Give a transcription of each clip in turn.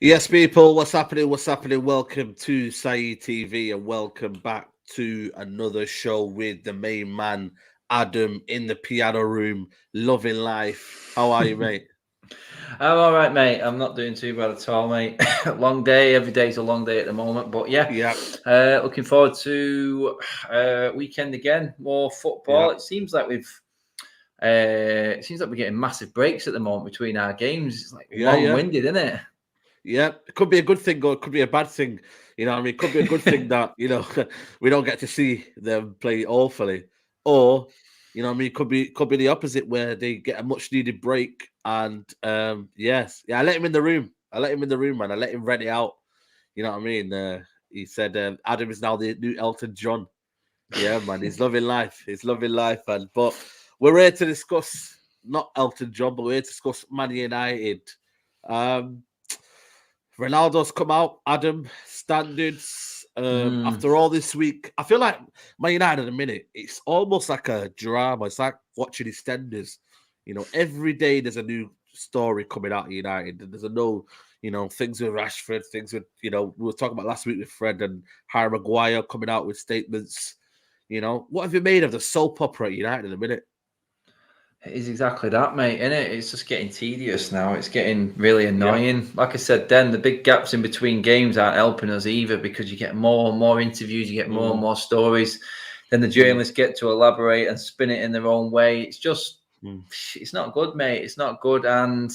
Yes, people, what's happening? What's happening? Welcome to Saeed TV and welcome back to another show with the main man, Adam, in the piano room, loving life. How are you, mate? I'm all right, mate. I'm not doing too bad at all, mate. Long day. Every day's a long day at the moment, but yeah, Yeah, looking forward to weekend again. More yeah, football. It seems like we're getting massive breaks at the moment between our games. It's like yeah. long-winded, isn't it? Yeah, it could be a good thing or it could be a bad thing. You know what I mean? It could be a good thing that, we don't get to see them play awfully. Or, you know what I mean, it could be the opposite where they get a much needed break and yes. Yeah, I let him in the room. I let him in the room, man. I let him rent it out. You know what I mean? He said Adam is now the new Elton John. Yeah, man. He's loving life. He's loving life, man. But we're here to discuss not Elton John, but we're here to discuss Man United. Um Ronaldo's come out, Adam, standards. Mm. After all this week, I feel like Man United at a minute, it's almost like a drama. It's like watching EastEnders. Every day there's a new story coming out of United. There's a no, things with Rashford, things with, we were talking about last week with Fred and Harry Maguire coming out with statements. What have you made of the soap opera at United in a minute? It is exactly that, mate, isn't it? It's just getting tedious now. It's getting really Yeah. annoying. Like I said then, the big gaps in between games aren't helping us either because you get more and more interviews, you get more and Mm, more stories. Then the mm, journalists get to elaborate and spin it in their own way. mm, It's not good, mate. It's not good. And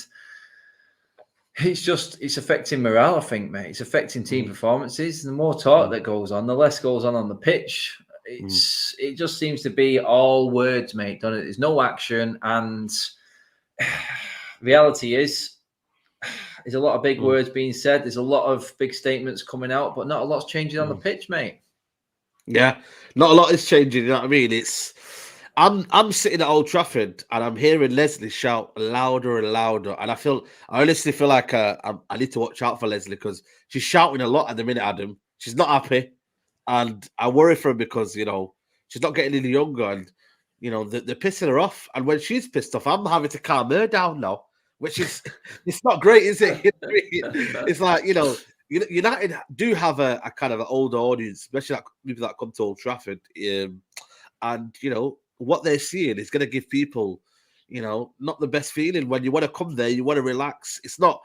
it's affecting morale, I think, mate. It's affecting team mm, performances. The more talk mm, that goes on, the less goes on the pitch. mm, It just seems to be all words, mate. Don't it? There's no action, and reality is there's a lot of big mm. words being said. There's a lot of big statements coming out, but not a lot's changing on the Mm. pitch, mate. Yeah, not a lot is changing. You know what I mean? I'm sitting at Old Trafford and I'm hearing Leslie shout louder and louder, and I honestly feel like I need to watch out for Leslie because she's shouting a lot at the minute. Adam, she's not happy, and I worry for her because she's not getting any younger, and they're pissing her off. And when she's pissed off, I'm having to calm her down now, which is it's not great, is it? You know what I mean? It's like United do have a kind of an older audience, especially like people that come to Old Trafford. And what they're seeing is going to give people, not the best feeling when you want to come there. You want to relax. It's not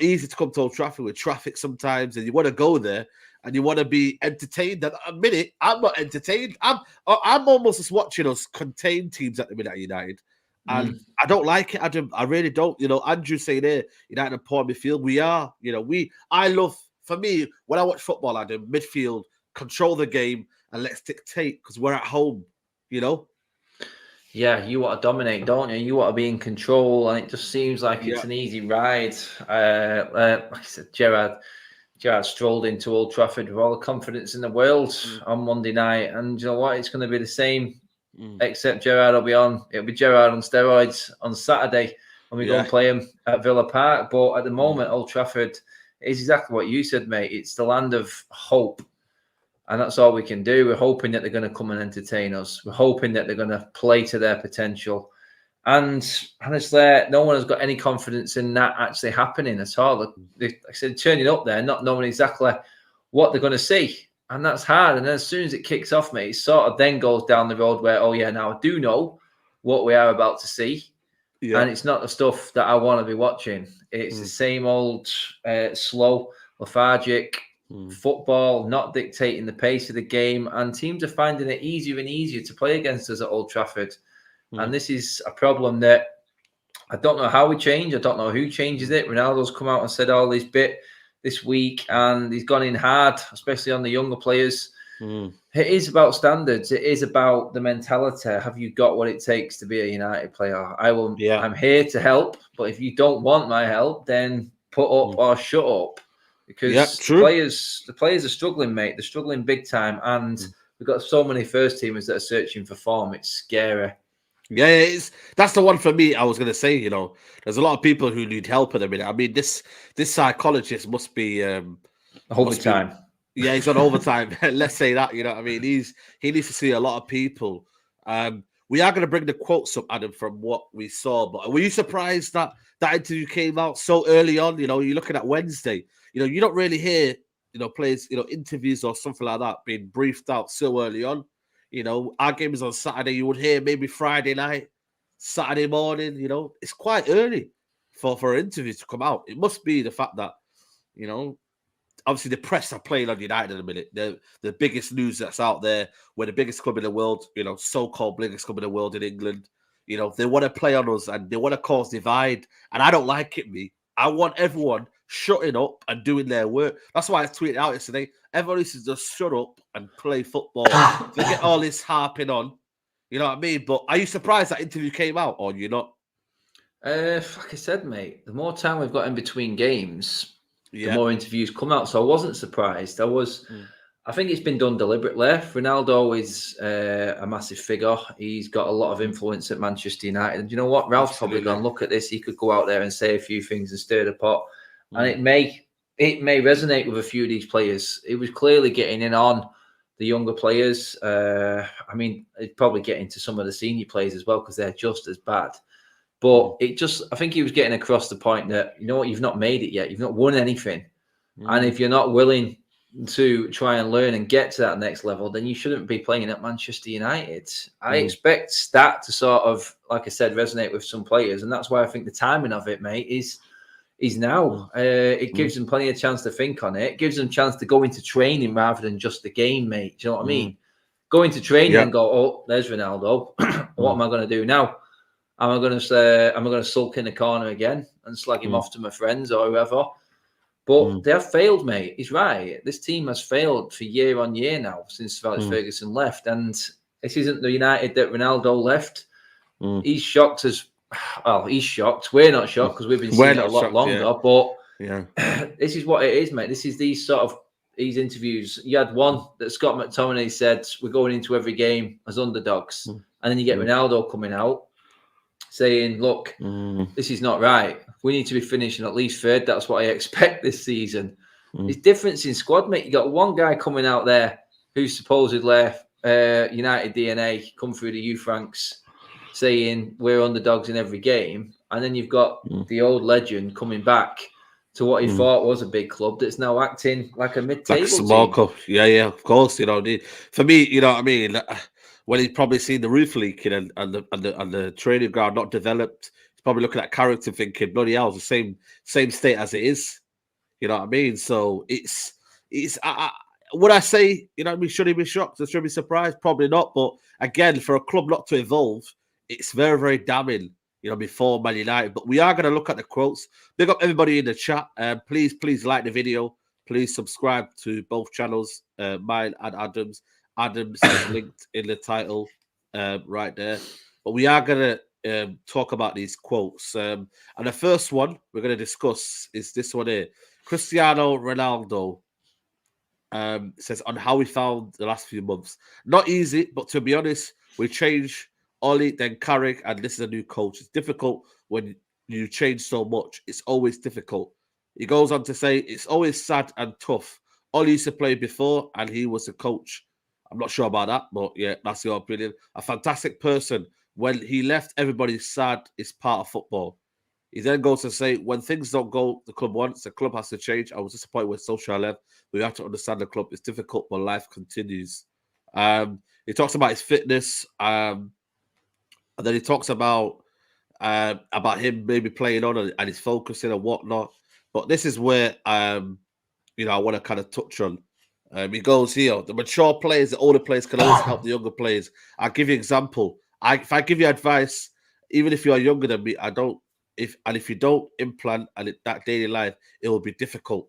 easy to come to Old Trafford with traffic sometimes, and you want to go there and you want to be entertained. At a minute, I'm not entertained. I'm almost just watching us contain teams at the minute at United. And Mm. I don't like it, Adam. I really don't. Andrew saying there, United and poor midfield. We are, I love, for me, when I watch football, Adam, midfield, control the game and let's dictate because we're at home, you know? Yeah, you want to dominate, don't you? You want to be in control, and it just seems like Yeah. it's an easy ride. Like I said, Gerrard strolled into Old Trafford with all the confidence in the world Mm, on Monday night, and you know what? It's going to be the same, mm, except Gerrard will be on. It'll be Gerrard on steroids on Saturday when we go and yeah. play him at Villa Park. But at the Mm, moment, Old Trafford is exactly what you said, mate. It's the land of hope. And that's all we can do. We're hoping that they're going to come and entertain us. We're hoping that they're going to play to their potential. And honestly, no one has got any confidence in that actually happening at all. Like I said, turning up there, not knowing exactly what they're going to see. And that's hard. And then as soon as it kicks off, mate, it sort of then goes down the road where, oh, yeah, now I do know what we are about to see. yeah. And it's not the stuff that I want to be watching. It's the Mm, same old slow, lethargic mm, football, not dictating the pace of the game. And teams are finding it easier and easier to play against us at Old Trafford. And mm, this is a problem that I don't know how we change. I don't know who changes mm, it. Ronaldo's come out and said all this bit this week, and he's gone in hard, especially on the younger players. mm. It is about standards. It is about the mentality. Have you got what it takes to be a United player? Yeah. I'm here to help, but if you don't want my help, then put up Mm. or shut up. Yeah, Because true. the players are struggling, mate. They're struggling big time, and Mm. we've got so many first teamers that are searching for form. It's scary. Yeah, that's the one for me. I was gonna say, there's a lot of people who need help at the minute. I mean, this psychologist must be Overtime. he's on overtime. Let's say that, you know what I mean? He needs to see a lot of people. we are going to bring the quotes up, Adam, from what we saw. But were you surprised that that interview came out so early on? You know, you're looking at Wednesday. You know, you don't really hear, you know, players, you know, interviews or something like that being briefed out so early on. You know, our game is on Saturday. You would hear maybe Friday night, Saturday morning. You know, it's quite early for interviews to come out. It must be the fact that, you know, obviously the press are playing on United in a minute. The biggest news that's out there. We're the biggest club in the world, you know, so-called biggest club in the world in England. You know, they want to play on us and they want to cause divide. And I don't like it, me. I want everyone shutting up and doing their work. That's why I tweeted out yesterday. Everyone needs to just shut up and play football. Forget all this harping on. You know what I mean? But are you surprised that interview came out or you're not? Like I said, mate, the more time we've got in between games, the more interviews come out. So I wasn't surprised. I think it's been done deliberately. Ronaldo is a massive figure. He's got a lot of influence at Manchester United. And you know what? Ralph's probably gone, look at this. He could go out there and say a few things and stir the pot. And it may resonate with a few of these players. It was clearly getting in on the younger players. I mean, it'd probably get into some of the senior players as well because they're just as bad. But I think he was getting across the point that, you know what, you've not made it yet. You've not won anything. And if you're not willing to try and learn and get to that next level, then you shouldn't be playing at Manchester United. I expect that to sort of, like I said, resonate with some players. And that's why I think the timing of it, mate, is now. It gives them plenty of chance to think on it. It gives them a chance to go into training rather than just the game, mate. Do you know what I mean? Go into training and go, oh, there's Ronaldo. What am I going to do now? Am I going to sulk in the corner again and slag him off to my friends or whoever? But they have failed, mate. He's right. This team has failed for year on year now since Alex Ferguson left. And this isn't the United that Ronaldo left. He's shocked as well. He's shocked. We're not shocked because we've been seeing it a lot longer. But this is what it is, mate. This is these interviews. You had one that Scott McTominay said, we're going into every game as underdogs. And then you get Ronaldo coming out saying, look, this is not right. We need to be finishing at least third. That's what I expect this season. There's difference in squad, mate. You got one guy coming out there who's supposedly United DNA, come through the youth ranks, saying we're underdogs in every game. And then you've got the old legend coming back to what he thought was a big club that's now acting like a mid-table small team. club. Yeah, of course. You know, for me, you know what I mean? When he's probably seen the roof leaking and the training ground not developed, he's probably looking at character thinking, bloody hell, it's the same state as it is. You know what I mean? So it's would I say, you know what I mean, should he be shocked or should he be surprised? Probably not. But again, for a club not to evolve, it's very, very damning, you know, before Man United. But we are going to look at the quotes. Big up everybody in the chat. Please like the video. Please subscribe to both channels, mine and Adam's. Adam's is linked in the title right there. But we are going to talk about these quotes. And the first one we're going to discuss is this one here. Cristiano Ronaldo says on how we found the last few months. Not easy, but to be honest, we changed Oli, then Carrick, and this is a new coach. It's difficult when you change so much. It's always difficult. He goes on to say, it's always sad and tough. Oli used to play before, and he was the coach. I'm not sure about that, but yeah, that's your opinion. A fantastic person. When he left, everybody's sad. It's part of football. He then goes to say, when things don't go the club wants, the club has to change. I was disappointed with Solskjaer left. We have to understand the club. It's difficult, but life continues. He talks about his fitness. And then he talks about him maybe playing on and his focusing and whatnot. But this is where, I want to kind of touch on. He goes here, the mature players, the older players can always help the younger players. I'll give you an example. If I give you advice, even if you are younger than me, if you don't implant that daily life, it will be difficult.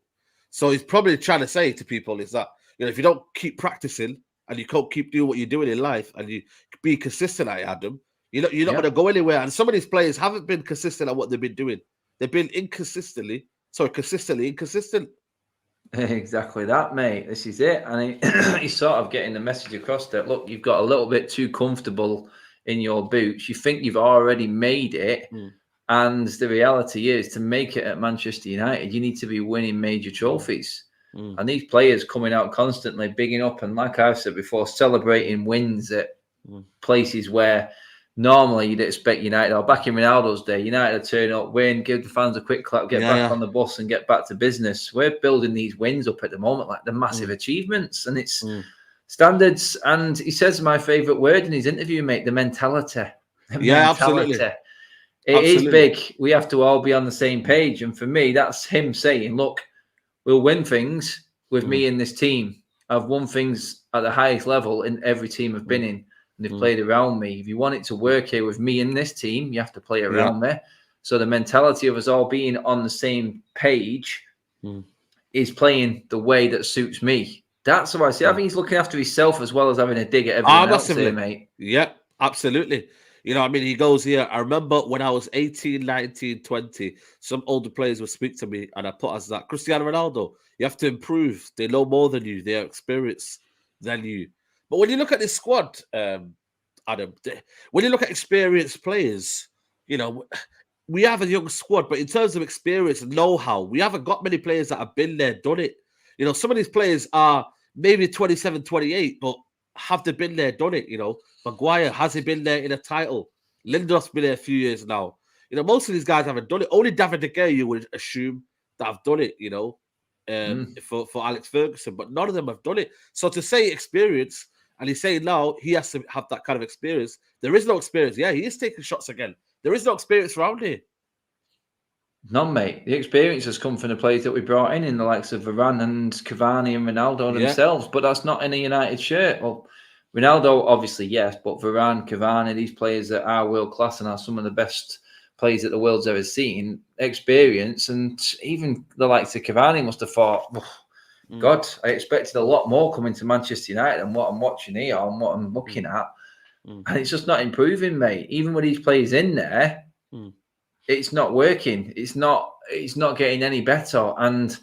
So he's probably trying to say to people is that, you know, if you don't keep practicing and you can't keep doing what you're doing in life and you be consistent at it, Adam, you're not going to go anywhere. And some of these players haven't been consistent at what they've been doing. They've been consistently inconsistent. Exactly that, mate. This is it. And he's sort of getting the message across that, look, you've got a little bit too comfortable in your boots. You think you've already made it. And the reality is, to make it at Manchester United, you need to be winning major trophies. And these players coming out constantly, bigging up, and like I've said before, celebrating wins at places where normally you'd expect United, or back in Ronaldo's day, United would turn up, win, give the fans a quick clap, get back on the bus and get back to business. We're building these wins up at the moment, like the massive achievements, and it's standards. And he says my favourite word in his interview, mate, the mentality. Absolutely. It is big. We have to all be on the same page. And for me, that's him saying, look, we'll win things with me in this team. I've won things at the highest level in every team I've been in, and they've played around me. If you want it to work here with me in this team, you have to play around me. So the mentality of us all being on the same page is playing the way that suits me. That's what I see. I think he's looking after himself as well as having a dig at everyone else here, mate. Yeah, absolutely. You know, I mean, he goes here. I remember when I was 18, 19, 20, some older players would speak to me, and I put as that Cristiano Ronaldo, you have to improve. They know more than you. They are experienced than you. But when you look at this squad, Adam, when you look at experienced players, you know, we have a young squad, but in terms of experience and know-how, we haven't got many players that have been there, done it. You know, some of these players are maybe 27, 28, but have they been there, done it? You know, Maguire, has he been there in a title? Lindelof's been there a few years now. You know, most of these guys haven't done it. Only David De Gea, you would assume, that have done it, you know, for Alex Ferguson, but none of them have done it. So to say experience, and he's saying now he has to have that kind of experience. There is no experience. Yeah, he is taking shots again. There is no experience around here. None, mate. The experience has come from the players that we brought in the likes of Varane and Cavani and Ronaldo themselves, but that's not in a United shirt. Well, Ronaldo, obviously, yes, but Varane, Cavani, these players that are world-class and are some of the best players that the world's ever seen, experience, and even the likes of Cavani must have thought, God, I expected a lot more coming to Manchester United than what I'm watching here and what I'm looking at. And it's just not improving, mate. Even with these players in there, it's not working. It's not getting any better. And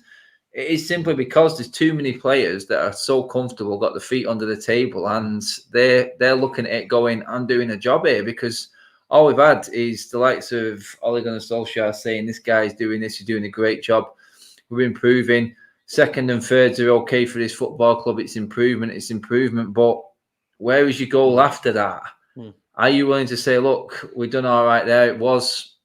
it is simply because there's too many players that are so comfortable, got the feet under the table, and they're looking at it going, I'm doing a job here, because all we've had is the likes of Ole Gunnar Solskjaer saying this guy's doing this, he's doing a great job, we're improving. Second and thirds are okay for this football club. It's improvement. But where is your goal after that? Are you willing to say, look, we've done all right there, it was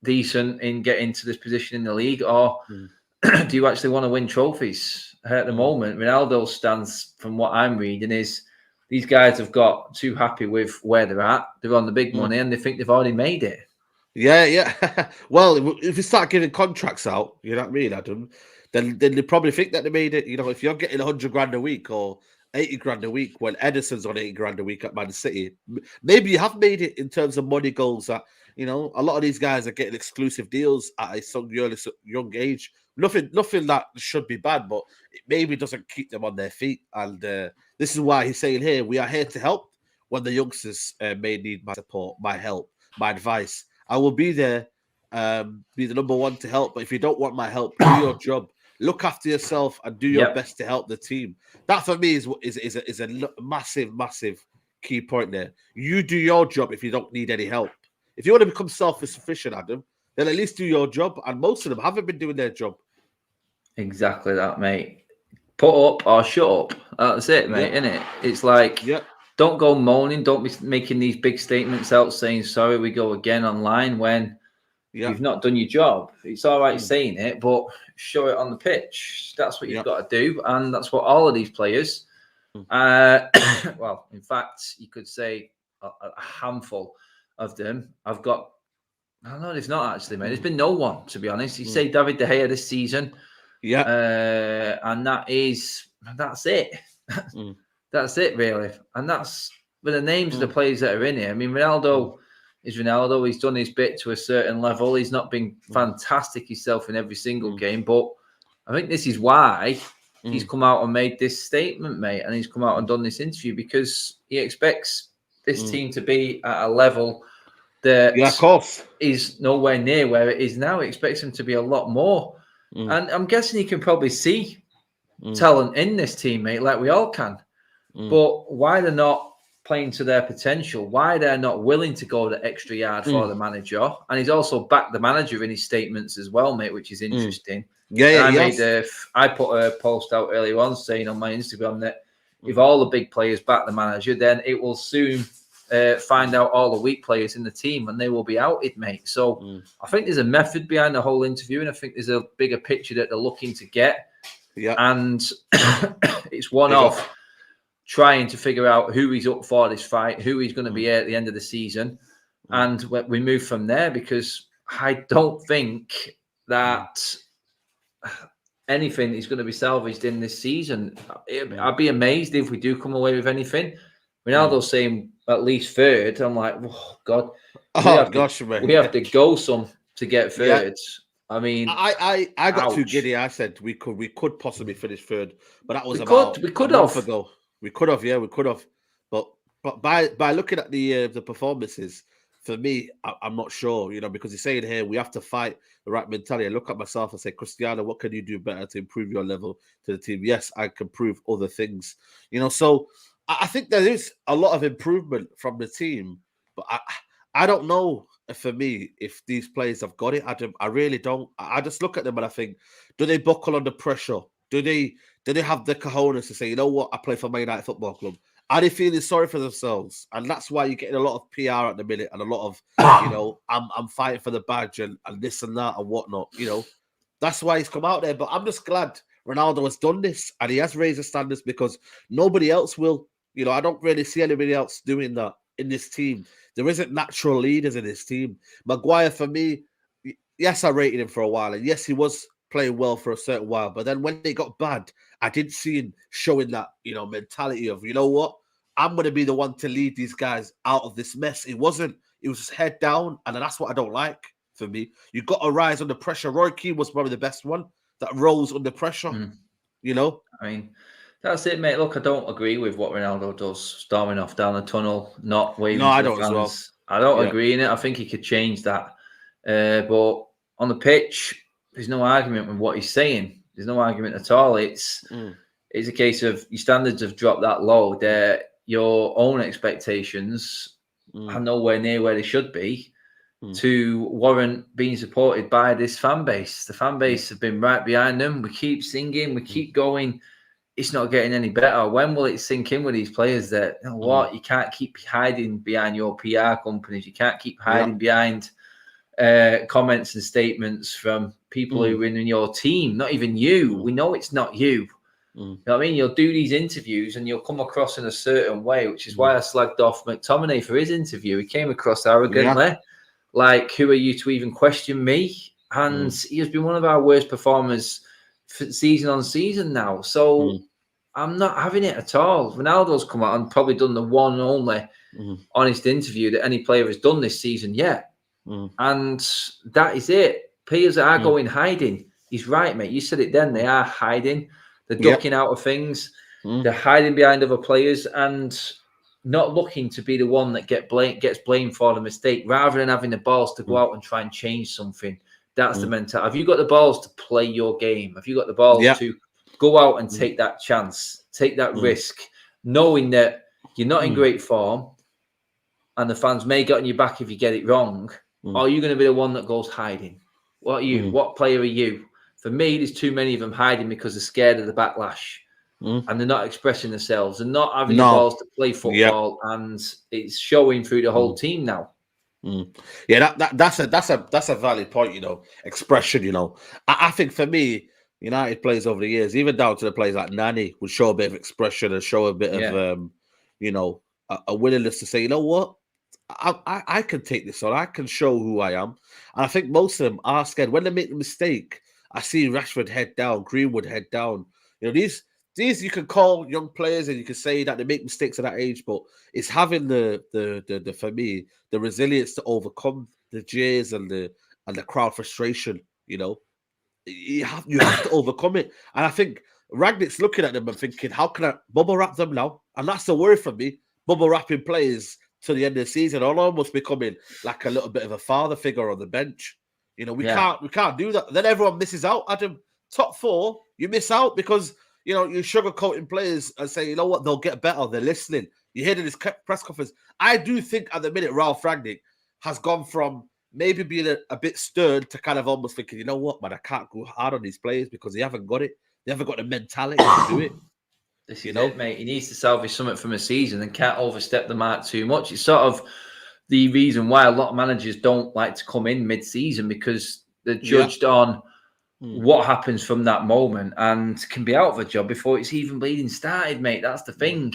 decent in getting to this position in the league, or do you actually want to win trophies? At the moment, Ronaldo's stance, from what I'm reading, is these guys have got too happy with where they're at. They're on the big money and they think they've already made it. Yeah. Well, if you start giving contracts out, you know what I mean, Adam, then they probably think that they made it. You know, if you're getting 100 grand a week or 80 grand a week when Edison's on 80 grand a week at Man City, maybe you have made it in terms of money goals. That, you know, a lot of these guys are getting exclusive deals at a young age. Nothing that should be bad, but it maybe doesn't keep them on their feet. And this is why he's saying here, we are here to help when the youngsters may need my support, my help, my advice. I will be there, be the number one to help. But if you don't want my help, do your job. Look after yourself and do your best to help the team. That for me is a massive key point there. You do your job if you don't need any help. If you want to become self-sufficient, Adam, then at least do your job. And most of them haven't been doing their job. Exactly that, mate. Put up or shut up. That's it, mate, isn't it? It's like, don't go moaning. Don't be making these big statements out saying, sorry, we go again online when you've not done your job. It's all right saying it, but show it on the pitch. That's what you've got to do. And that's what all of these players, well, in fact, you could say a handful of them have got, I don't know, there's not actually, mate. There's been no one, to be honest. You say David De Gea this season. And that's it. That's it, really. And that's with the names of the players that are in here. I mean, Ronaldo is Ronaldo. He's done his bit to a certain level. He's not been fantastic himself in every single game, but I think this is why he's come out and made this statement, mate, and he's come out and done this interview, because he expects this team to be at a level that is nowhere near where it is now. He expects him to be a lot more. And I'm guessing he can probably see talent in this team, mate, like we all can. But why they're not playing to their potential, why they're not willing to go the extra yard for the manager. And he's also backed the manager in his statements as well, mate, which is interesting. I put a post out earlier on saying on my Instagram that if all the big players back the manager, then it will soon find out all the weak players in the team, and they will be outed, mate. So I think there's a method behind the whole interview, and I think there's a bigger picture that they're looking to get. Yeah. And it's one of trying to figure out who he's up for this fight, who he's going to be at the end of the season. And we move from there, because I don't think that anything is going to be salvaged in this season. I'd be amazed if we do come away with anything. Ronaldo's saying at least third. I'm like, oh, God. We have to go some to get third. Yeah. I mean, I got too giddy. I said we could possibly finish third, but that was we could have ago. We could have, but by looking at the performances, for me, I'm not sure, because he's saying here we have to fight the right mentality. I look at myself and say, Cristiano, what can you do better to improve your level to the team? Yes, I can prove other things, So I think there is a lot of improvement from the team, but I don't know. For me, if these players have got it, I really don't. I just look at them and I think, do they buckle under pressure? Do they have the cojones to say, you know what, I play for Man United Football Club? Are they feeling sorry for themselves? And that's why you're getting a lot of PR at the minute and a lot of, I'm fighting for the badge and this and that and whatnot. That's why he's come out there. But I'm just glad Ronaldo has done this and he has raised the standards, because nobody else will. I don't really see anybody else doing that in this team. There isn't natural leaders in this team. Maguire, for me, yes, I rated him for a while. And yes, he was playing well for a certain while. But then when it got bad, I didn't see him showing that, mentality of, you know what, I'm going to be the one to lead these guys out of this mess. It wasn't. It was just head down. And that's what I don't like for me. You got to rise under pressure. Roy Keane was probably the best one that rose under pressure, I mean, that's it, mate. Look, I don't agree with what Ronaldo does, storming off down the tunnel, not waving to the fans. As well. I don't agree in it. I think he could change that. But on the pitch, there's no argument with what he's saying. There's no argument at all. It's a case of your standards have dropped that low. Your own expectations are nowhere near where they should be to warrant being supported by this fan base. The fan base have been right behind them. We keep singing, we keep going. It's not getting any better. When will it sink in with these players that, you can't keep hiding behind your PR companies. You can't keep hiding behind comments and statements from people who are in your team, not even you. We know it's not you. You know what I mean? You'll do these interviews and you'll come across in a certain way, which is why I slagged off McTominay for his interview. He came across arrogantly. Like, who are you to even question me? And he has been one of our worst performers for season on season now. So I'm not having it at all. Ronaldo's come out and probably done the one and only honest interview that any player has done this season yet. And that is it. Players are going hiding. He's right, mate. You said it then. They are hiding. They're ducking out of things. They're hiding behind other players and not looking to be the one that gets blamed for the mistake, rather than having the balls to go out and try and change something. That's the mentality. Have you got the balls to play your game? Have you got the balls to go out and take that chance, take that risk, knowing that you're not in great form and the fans may get on your back if you get it wrong? Or are you going to be the one that goes hiding? What are you? What player are you? For me, there's too many of them hiding because they're scared of the backlash. And they're not expressing themselves and not having the balls to play football, and it's showing through the whole team now. Yeah, that's a valid point. Expression. I think for me, United players over the years, even down to the players like Nani, would show a bit of expression and show a bit of a willingness to say, you know what, I can take this on. I can show who I am. And I think most of them are scared when they make a mistake. I see Rashford head down, Greenwood head down. These you can call young players and you can say that they make mistakes at that age, but it's having the for me the resilience to overcome the jeers and the crowd frustration. You have to overcome it, and I think Ragnick's looking at them and thinking, how can I bubble wrap them now? And that's the worry for me. Bubble wrapping players to the end of the season, or almost becoming like a little bit of a father figure on the bench. We can't do that. Then everyone misses out. Adam, top four, you miss out because you're sugarcoating players and say, you know what, they'll get better. They're listening. You hear in his press conference. I do think at the minute, Ralph Rangnick has gone from maybe being a bit stern to kind of almost thinking, you know what, man, I can't go hard on these players because they haven't got it. They haven't got the mentality to do it. This You is know? it, mate. He needs to salvage something from a season and can't overstep the mark too much. It's sort of the reason why a lot of managers don't like to come in mid-season, because they're judged on what happens from that moment and can be out of a job before it's even bleeding started, mate. That's the thing.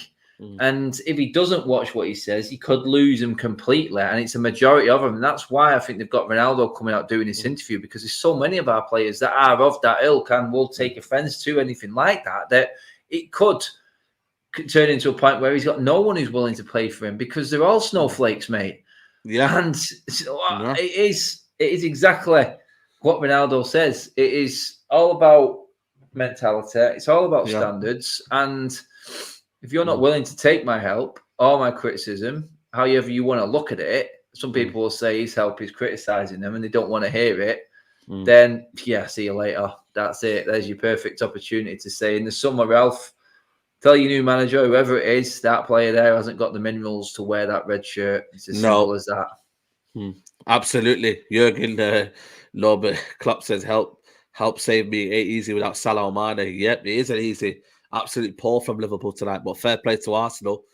And if he doesn't watch what he says, he could lose him completely. And it's a majority of them. And that's why I think they've got Ronaldo coming out doing this interview, because there's so many of our players that are of that ilk and will take offence to anything like that, that it could turn into a point where he's got no one who's willing to play for him, because they're all snowflakes, mate. Yeah. And it is exactly what Ronaldo says. It is all about mentality. It's all about standards. And if you're not willing to take my help or my criticism, however you want to look at it, some people will say his help is criticising them and they don't want to hear it. Then, see you later. That's it. There's your perfect opportunity to say, in the summer, Ralph, tell your new manager, whoever it is, that player there hasn't got the minerals to wear that red shirt. It's as simple as that. Absolutely. Jurgen Norbert Klopp says, help save me. Ain't easy without Salah or Mane. Yep, it isn't easy. Absolutely poor from Liverpool tonight, but fair play to Arsenal.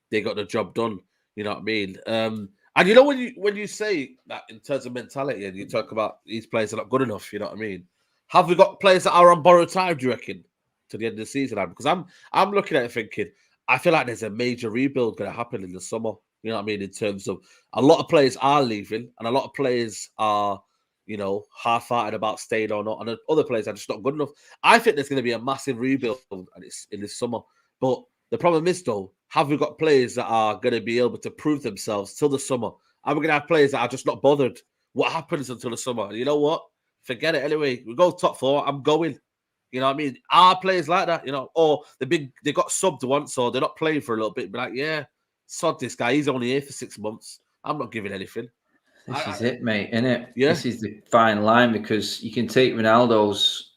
They got the job done. You know what I mean? And you know, when you say that in terms of mentality, and you talk about these players are not good enough, you know what I mean? Have we got players that are on borrowed time, do you reckon, to the end of the season? Because I'm looking at it thinking, I feel like there's a major rebuild going to happen in the summer. You know what I mean? In terms of a lot of players are leaving, and a lot of players are, you know, half-hearted about staying or not, and other players are just not good enough. I think there's going to be a massive rebuild in this summer. But the problem is, though, have we got players that are going to be able to prove themselves till the summer? Are we going to have players that are just not bothered what happens until the summer? And you know what? Forget it anyway. We go top 4. I'm going. You know what I mean? Are players like that? You know, or they got subbed once, or they're not playing for a little bit. Be like, yeah, sod this guy. He's only here for 6 months. I'm not giving anything. This is it, mate, isn't it? Yeah. This is the fine line, because you can take Ronaldo's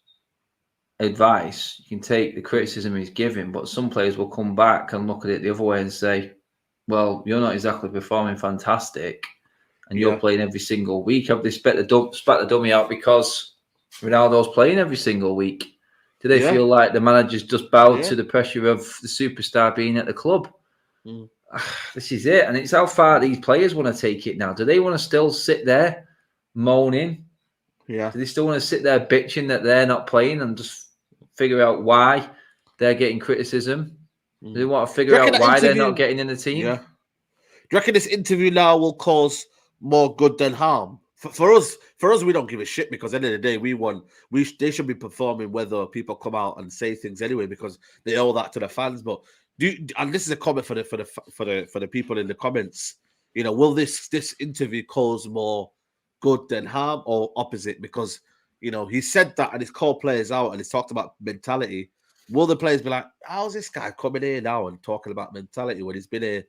advice, you can take the criticism he's giving, but some players will come back and look at it the other way and say, well, you're not exactly performing fantastic, and you're playing every single week. Have they spat the dummy out because Ronaldo's playing every single week? Do they feel like the manager's just bowed to the pressure of the superstar being at the club? This is it. And it's how far these players want to take it now. Do they want to still sit there moaning? Yeah. Do they still want to sit there bitching that they're not playing and just figure out why they're getting criticism? Do they want to figure out why they're not getting in the team? Yeah. Do you reckon this interview now will cause more good than harm? For us, we don't give a shit, because at the end of the day, we won. They should be performing whether people come out and say things anyway, because they owe that to the fans. But and this is a comment for the people in the comments. You know, will this interview cause more good than harm, or opposite? Because, you know, he said that and he's called players out and he's talked about mentality. Will the players be like, how's this guy coming here now and talking about mentality when he's been here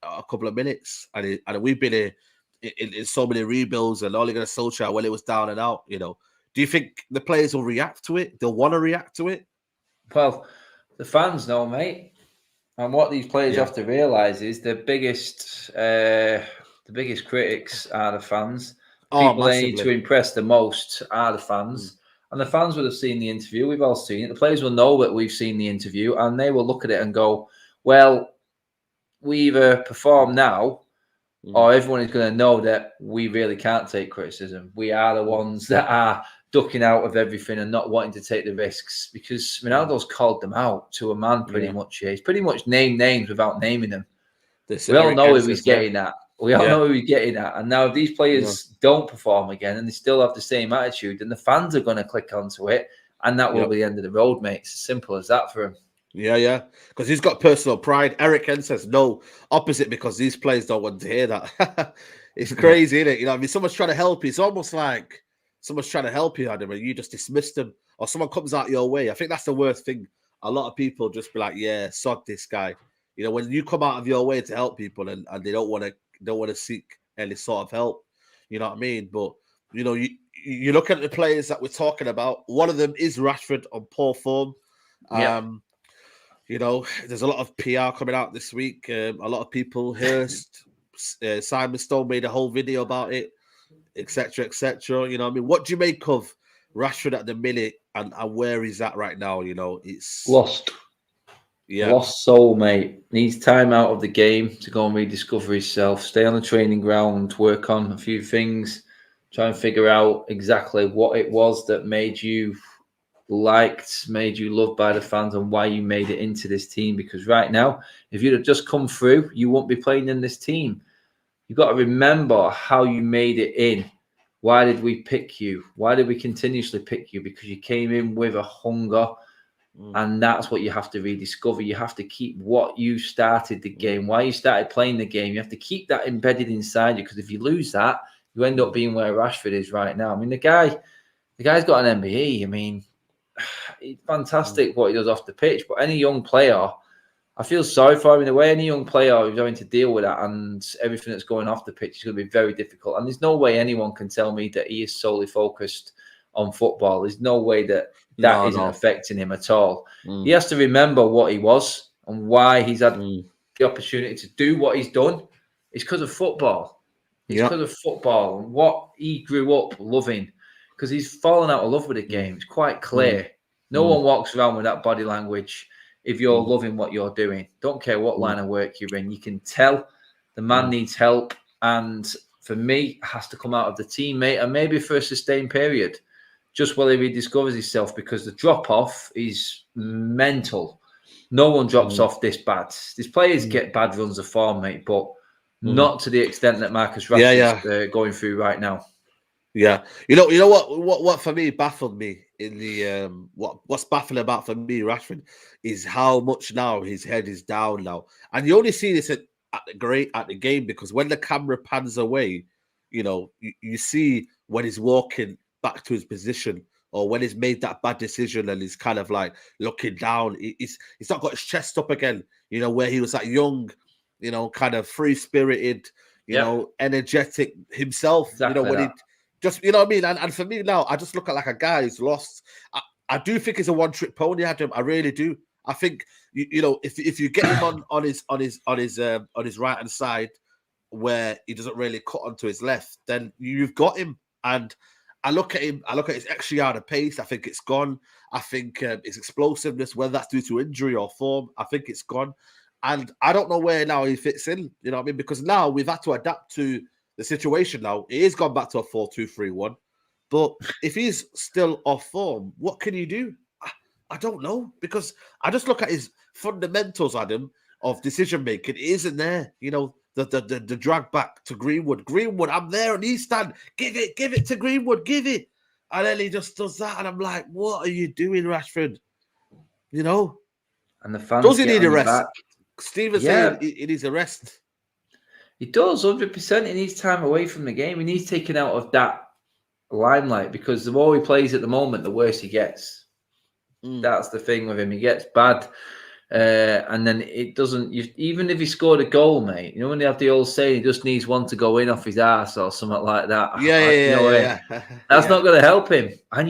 a couple of minutes and we've been here in so many rebuilds, and only going to Solskjaer when it was down and out? You know, do you think the players will react to it? They'll want to react to it? Well, the fans know, mate. And what these players have to realise is the biggest critics are the fans. People they need to impress the most are the fans. And the fans would have seen the interview. We've all seen it. The players will know that we've seen the interview, and they will look at it and go, well, we either perform now, or everyone is going to know that we really can't take criticism. We are the ones that are ducking out of everything and not wanting to take the risks, because Ronaldo's called them out to a man pretty much here. He's pretty much named names without naming them. We all know who he's getting at. We all know who he's getting at. And now if these players don't perform again and they still have the same attitude, then the fans are going to click onto it, and that will be the end of the road, mate. It's as simple as that for him. Yeah. Because he's got personal pride. Eric Hen says no, opposite, because these players don't want to hear that. It's crazy, isn't it? You know what I mean? Someone's trying to help you. It's almost like someone's trying to help you, Adam, and you just dismiss them, or someone comes out your way. I think that's the worst thing. A lot of people just be like, yeah, sod this guy. You know, when you come out of your way to help people and they don't want to seek any sort of help, you know what I mean? But, you know, you look at the players that we're talking about. One of them is Rashford on poor form. You know, there's a lot of PR coming out this week. A lot of people, Hurst, Simon Stone made a whole video about it, etc., etc. You know what I mean? What do you make of Rashford at the minute and where he's at right now? You know, it's lost. Yeah. Lost soul, mate. Needs time out of the game to go and rediscover himself. Stay on the training ground, work on a few things, try and figure out exactly what it was that made you liked, made you loved by the fans, and why you made it into this team. Because right now, if you'd have just come through, you won't be playing in this team. You've got to remember how you made it in. Why did we pick you? Why did we continuously pick you? Because you came in with a hunger. And that's what you have to rediscover. You have to keep what you started the game, why you started playing the game. You have to keep that embedded inside you, because if you lose that, you end up being where Rashford is right now. I mean, the guy's got an MBE. I mean, it's fantastic what he does off the pitch. But any young player, I feel sorry for him in a way. Any young player who's having to deal with that and everything that's going off the pitch is going to be very difficult. And there's no way anyone can tell me that he is solely focused on football. There's no way that isn't affecting him at all. He has to remember what he was and why he's had the opportunity to do what he's done. It's because of football. It's because of football and what he grew up loving. Because he's fallen out of love with the game. It's quite clear. No one walks around with that body language if you're loving what you're doing. Don't care what line of work you're in. You can tell the man needs help. And for me, it has to come out of the teammate, and maybe for a sustained period, just while he rediscovers himself, because the drop-off is mental. No one drops off this bad. These players get bad runs of form, mate, but not to the extent that Marcus Rashford's going through right now. Yeah. You know what for me baffled me in the what's baffling about for me, Rashford, is how much now his head is down now. And you only see this at the game, because when the camera pans away, you see when he's walking back to his position, or when he's made that bad decision and he's kind of like looking down. He's not got his chest up again, where he was that young, kind of free-spirited, energetic himself, when he just, what I mean? And for me now, I just look at like a guy who's lost. I do think he's a one-trick pony, Adam. I really do. I think, if you get him on his right-hand side, where he doesn't really cut onto his left, then you've got him. And I look at him, I look at his extra yard of pace. I think it's gone. I think his explosiveness, whether that's due to injury or form, I think it's gone. And I don't know where now he fits in, you know what I mean? Because now we've had to adapt to the situation now. He has gone back to a 4-2-3-1. But if he's still off form, what can you do? I don't know. Because I just look at his fundamentals, Adam, of decision making. It isn't there, the drag back to Greenwood. Greenwood, I'm there and he's stand. Give it to Greenwood, give it. And then he just does that. And I'm like, what are you doing, Rashford? And the fans does he need a rest? Back. Steven's saying he needs a rest. He does, 100%. He needs time away from the game. He needs taken out of that limelight, because the more he plays at the moment, the worse he gets. That's the thing with him. He gets bad. And then it doesn't, even if he scored a goal, mate, when they have the old saying, he just needs one to go in off his ass or something like that. That's not going to help him. And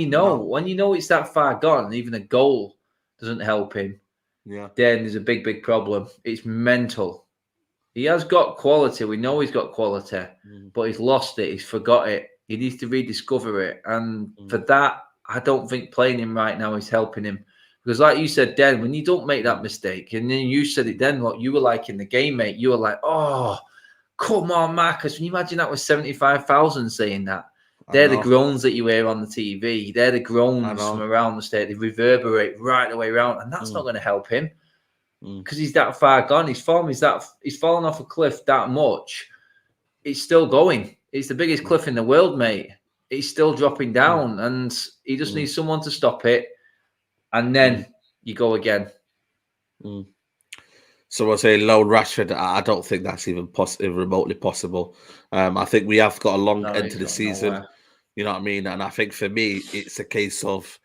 when it's that far gone, and even a goal doesn't help him, then there's a big, big problem. It's mental. He has got quality. We know he's got quality, but he's lost it. He's forgot it. He needs to rediscover it. And for that, I don't think playing him right now is helping him. Because like you said, Den, when you don't make that mistake, and then you said it then, what you were like in the game, mate, you were like, oh, come on, Marcus. Can you imagine that was 75,000 saying that? They're the groans that you hear on the TV. They're the groans from around the state. They reverberate right the way around. And that's not going to help him, because he's that far gone. His form is that he's fallen off a cliff that much. It's still going. It's the biggest cliff in the world, mate. It's still dropping down, and he just needs someone to stop it. And then you go again. So I say loan Rashford. I don't think that's even remotely possible. I think we have got a long end to the season. Nowhere. You know what I mean? And I think for me, it's a case of,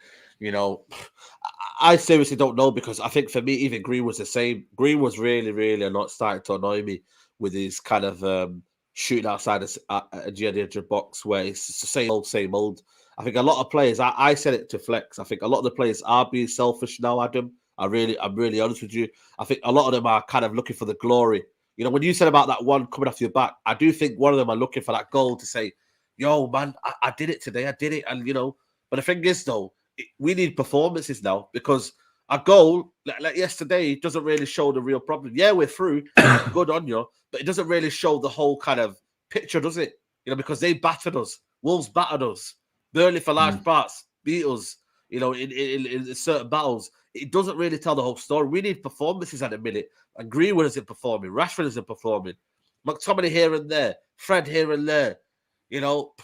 I seriously don't know, because I think for me, even Green was the same. Green was really, really not starting to annoy me with his kind of shooting outside the edge of box, where it's the same old. I think a lot of players, I said it to Flex, I think a lot of the players are being selfish now, Adam. I'm really honest with you. I think a lot of them are kind of looking for the glory. When you said about that one coming off your back, I do think one of them are looking for that goal to say, yo, man, I did it today. I did it. And, but the thing is, though, we need performances now, because A goal like yesterday doesn't really show the real problem. Yeah, we're through. Good on you, but it doesn't really show the whole kind of picture, does it? You know, because they battered us. Wolves battered us. Burnley for large parts beat us. You know, in certain battles, it doesn't really tell the whole story. We need performances at a minute. And Greenwood isn't performing. Rashford isn't performing. McTominay here and there. Fred here and there. You know,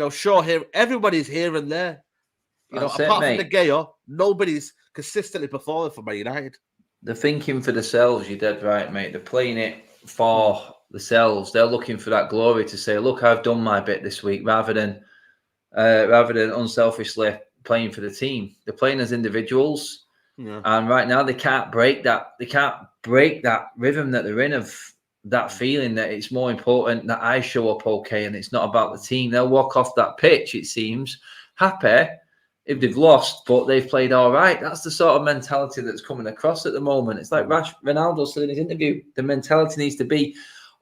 Shaw here. Everybody's here and there. You know, apart from the Gea, nobody's consistently performing for Man United. They're thinking for themselves. You're dead right, mate. They're playing it for themselves. They're looking for that glory to say, "Look, I've done my bit this week," rather than unselfishly playing for the team. They're playing as individuals, and right now they can't break that. They can't break that rhythm that they're in of that feeling that it's more important that I show up okay, and it's not about the team. They'll walk off that pitch, it seems, happy if they've lost, but they've played all right. That's the sort of mentality that's coming across at the moment. It's like Ronaldo said in his interview, the mentality needs to be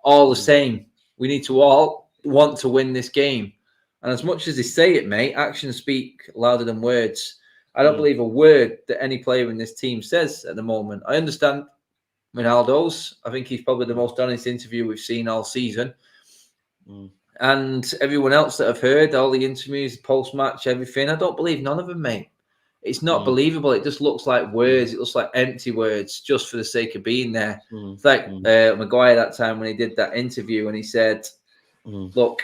all the same. We need to all want to win this game. And as much as they say it, mate, actions speak louder than words. I don't believe a word that any player in this team says at the moment. I understand Ronaldo's. I think he's probably the most honest interview we've seen all season. And everyone else that I've heard, all the interviews, post-match, everything, I don't believe none of them, mate. It's not believable. It just looks like words. It looks like empty words just for the sake of being there. It's like Maguire that time when he did that interview and he said, look,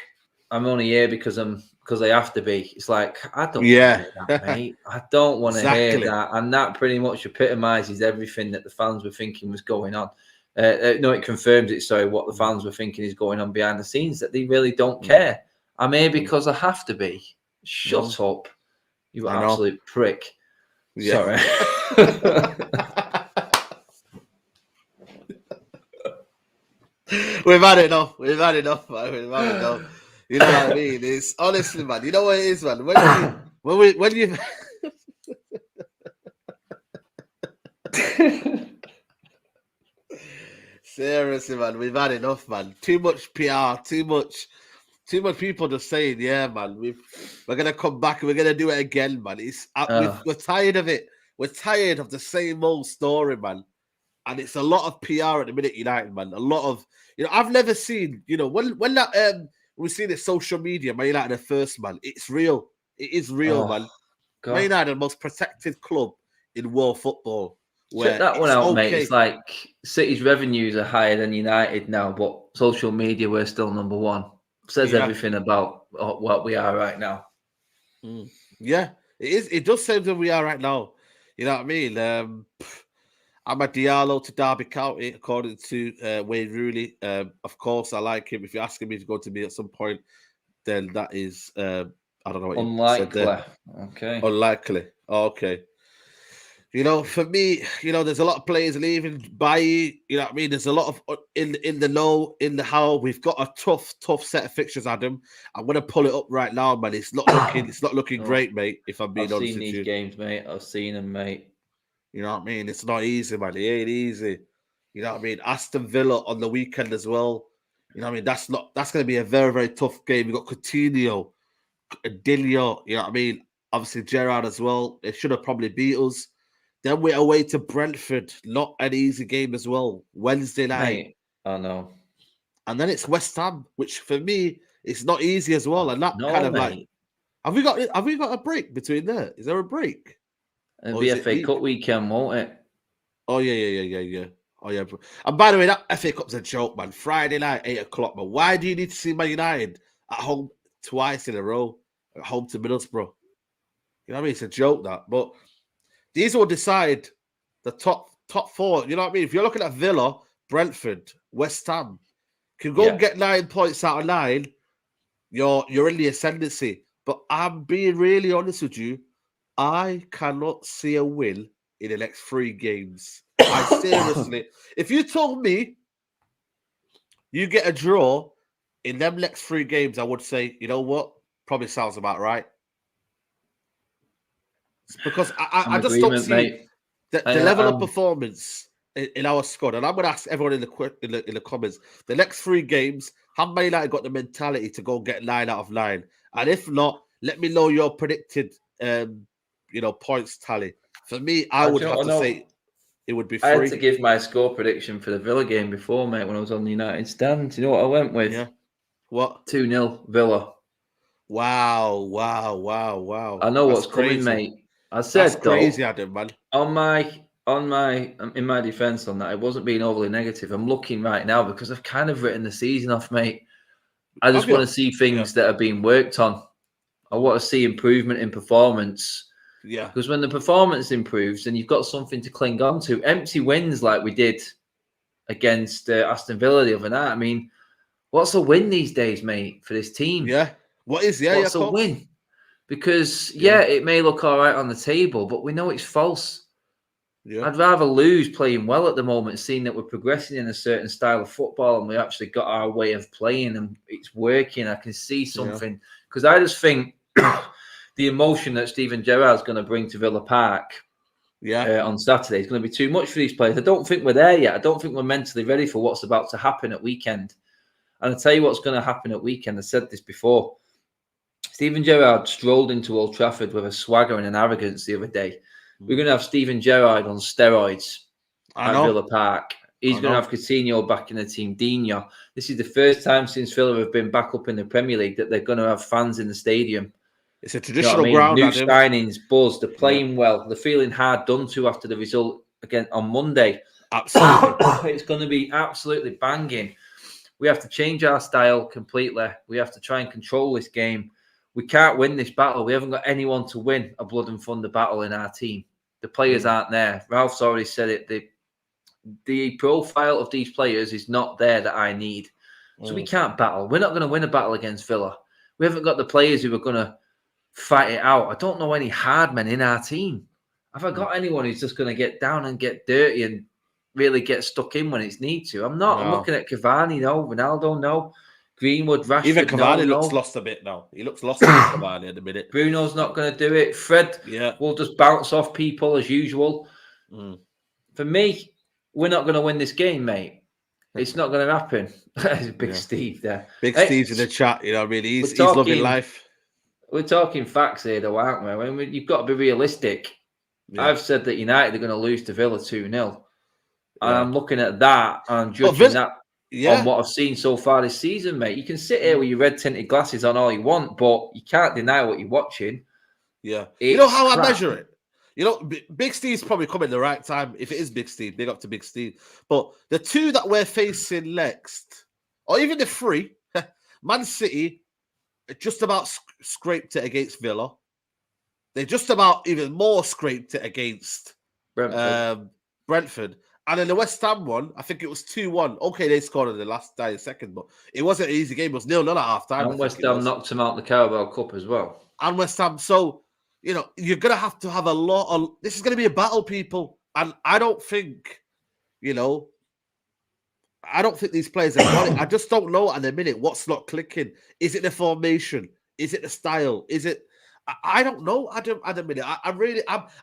I'm only here because I have to be. It's like, I don't want to hear that, mate. I don't want to hear that. And that pretty much epitomizes everything that the fans were thinking was going on. No, it confirms it. Sorry, what the fans were thinking is going on behind the scenes, that they really don't care. I'm here because I have to be. Shut up, you absolute prick. Sorry. We've had enough. We've had enough, man. We've had enough. You know what I mean? It's honestly, man. You know what it is, man. When you seriously, man, we've had enough, man. Too much PR, too much people just saying, yeah, man, we're gonna come back and we're gonna do it again, man. We're tired of it. We're tired of the same old story, man. And it's a lot of PR at the minute, United, man. A lot of, I've never seen, when that we've seen it social media, Man United are first, man. It's real. It is real, man. God. Man United are the most protected club in world football. Check that one out, mate. It's like City's revenues are higher than United now, but social media, we're still number one. Says everything about what we are right now. Yeah, it is. It does say that we are right now. You know what I mean? I'm a Dialo to Derby County, according to Wayne Rooney. Of course, I like him. If you're asking me to go to me at some point, then that is, I don't know what unlikely. You said there. Okay. Unlikely. Okay. For me, there's a lot of players leaving. Bailly, you know what I mean? There's a lot of in the know, in the how. We've got a tough set of fixtures, Adam. I'm gonna pull it up right now, man. It's not looking great, mate. If I'm being honest with you. I've seen these games, mate. I've seen them, mate. You know what I mean? It's not easy, man. It ain't easy. You know what I mean? Aston Villa on the weekend as well. You know what I mean? That's going to be a very, very tough game. We've got Coutinho, Dialo, you know what I mean? Obviously, Gerrard as well. They should have probably beat us. Then we're away to Brentford. Not an easy game as well. Wednesday night. Mate, I know. And then it's West Ham, which for me, it's not easy as well. And that like... Have we got a break between there? Is there a break? It'll be FA Cup weekend, won't it? Oh, yeah. Oh, yeah. And by the way, that FA Cup's a joke, man. Friday night, 8 o'clock, man. Why do you need to see Man United at home twice in a row? At home to Middlesbrough. You know what I mean? It's a joke, that. But these will decide the top four. You know what I mean? If you're looking at Villa, Brentford, West Ham, can go and get 9 points out of 9, you're in the ascendancy. But I'm being really honest with you. I cannot see a win in the next 3 games. I seriously, if you told me you get a draw in them next 3 games, I would say, you know what? Probably sounds about right. Because I just don't see the level of performance in our squad. And I'm going to ask everyone in the comments, the next 3 games, have Man United got the mentality to go get 9 out of 9? And if not, let me know your predicted points tally For me, I would have to say it would be 3. I had to give my score prediction for the Villa game before, mate, when I was on the United stand. Do you know what I went with? Yeah. What? 2-0 Villa. Wow. I know That's what's crazy. coming, mate. I said, that's crazy, Adam, man. in my defence on that, it wasn't being overly negative. I'm looking right now because I've kind of written the season off, mate. I just want to see things that are being worked on. I want to see improvement in performance. Yeah. Because when the performance improves, then you've got something to cling on to. Empty wins like we did against Aston Villa the other night. I mean, what's a win these days, mate, for this team? Yeah. What is what's a win? Because, it may look all right on the table, but we know it's false. Yeah. I'd rather lose playing well at the moment, seeing that we're progressing in a certain style of football and we actually got our way of playing and it's working. I can see something. Because I just think the emotion that Steven Gerrard's going to bring to Villa Park on Saturday is going to be too much for these players. I don't think we're there yet. I don't think we're mentally ready for what's about to happen at weekend. And I'll tell you what's going to happen at weekend. I said this before. Steven Gerrard strolled into Old Trafford with a swagger and an arrogance the other day. We're going to have Steven Gerrard on steroids at Villa Park. He's going to have Coutinho back in the team, Dialo. This is the first time since Villa have been back up in the Premier League that they're going to have fans in the stadium. It's a traditional ground. New signings, buzz. They're playing well. They're feeling hard done to after the result again on Monday. Absolutely. It's going to be absolutely banging. We have to change our style completely. We have to try and control this game. We can't win this battle. We haven't got anyone to win a blood and thunder battle in our team. The players aren't there. Ralph's already said it. The profile of these players is not there that I need. So we can't battle. We're not going to win a battle against Villa. We haven't got the players who are going to fight it out. I don't know any hard men in our team. Have I got anyone who's just going to get down and get dirty and really get stuck in when it's need to? I'm not. No. I'm looking at Cavani, no. Ronaldo, no. Greenwood, Rashford, even Cavani no. looks lost a bit now. He looks lost Cavani at the minute. Bruno's not going to do it. Fred will just bounce off people as usual. For me, we're not going to win this game, mate. It's not going to happen. There's Big Steve there. Big Steve's in the chat. You know, really, he's loving life. We're talking facts here, though, aren't we? I mean, you've got to be realistic. Yeah. I've said that United are going to lose to Villa 2-0. And I'm looking at that and judging that on what I've seen so far this season, mate. You can sit here with your red-tinted glasses on all you want, but you can't deny what you're watching. Yeah. You know how I measure it? You know, Big Steve's probably coming at the right time. If it is Big Steve, big up to Big Steve. But the two that we're facing next, or even the three, Man City just about scraped it against Villa. They just about even more scraped it against Brentford. And in the West Ham one, I think it was 2-1. Okay, they scored in the last dying second, but it wasn't an easy game. It was 0-0 at half time. And West Ham knocked them out the Carabao Cup as well. And West Ham. So, you know, you're going to have a lot of... This is going to be a battle, people. And I don't think, you know... I don't think these players have got it. I just don't know at the minute what's not clicking. Is it the formation? Is it the style? Is it... I don't know at the minute.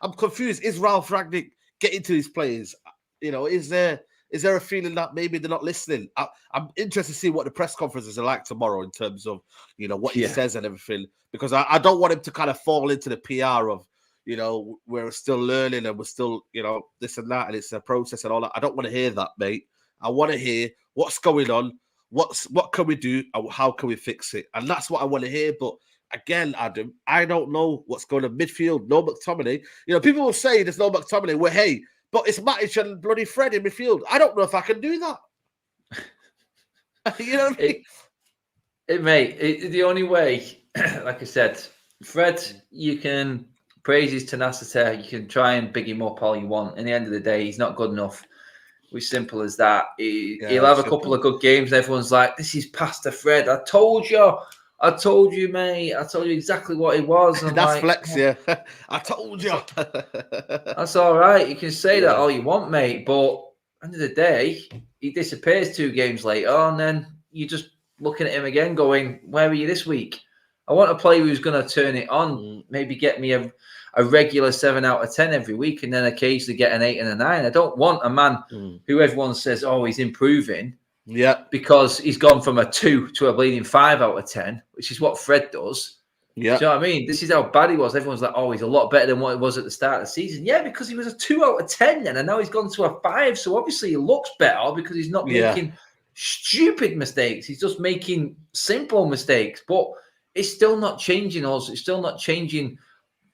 I'm confused. Is Ralph Rangnick getting to these players? You know, is there a feeling that maybe they're not listening? I'm interested to see what the press conferences are like tomorrow in terms of, you know, what he says and everything. Because I don't want him to kind of fall into the PR of, you know, we're still learning and we're still, you know, this and that, and it's a process and all that. I don't want to hear that, mate. I want to hear what's going on, what can we do, and how can we fix it? And that's what I want to hear. But again, Adam, I don't know what's going on midfield. No McTominay. You know, people will say there's no McTominay. Well, hey, but it's Matic and bloody Fred in midfield. I don't know if I can do that. You know what I mean? Mate, the only way, like I said, Fred, you can praise his tenacity. You can try and big him up all you want. In the end of the day, he's not good enough. It's simple as that. He'll have a couple of good games. And everyone's like, this is Pastor Fred. I told you, mate. I told you exactly what it was. And that's like, flex, yeah. I told you. That's all right. You can say that all you want, mate. But at the end of the day, he disappears 2 games later, and then you're just looking at him again going, where were you this week? I want a player who's going to turn it on, maybe get me a regular 7 out of 10 every week, and then occasionally get an 8 and a 9. I don't want a man who everyone says, oh, he's improving. Yeah. Because he's gone from a 2 to a bleeding 5 out of 10, which is what Fred does. Yeah. Do you know what I mean? This is how bad he was. Everyone's like, oh, he's a lot better than what he was at the start of the season. Yeah, because he was a 2 out of 10 then, and now he's gone to a 5. So obviously he looks better because he's not Yeah. making stupid mistakes. He's just making simple mistakes. But it's still not changing us. It's still not changing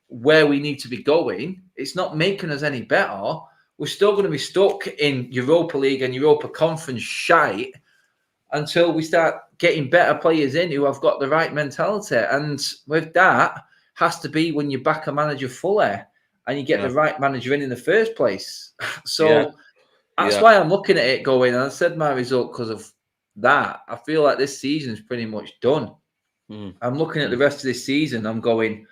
where we need to be going. It's not making us any better. We're still going to be stuck in Europa League and Europa Conference shite until we start getting better players in who have got the right mentality. And with that, has to be when you back a manager fully and you get the right manager in the first place. So that's why I'm looking at it going, and I said my result because of that. I feel like this season is pretty much done. I'm looking at the rest of this season. I'm going,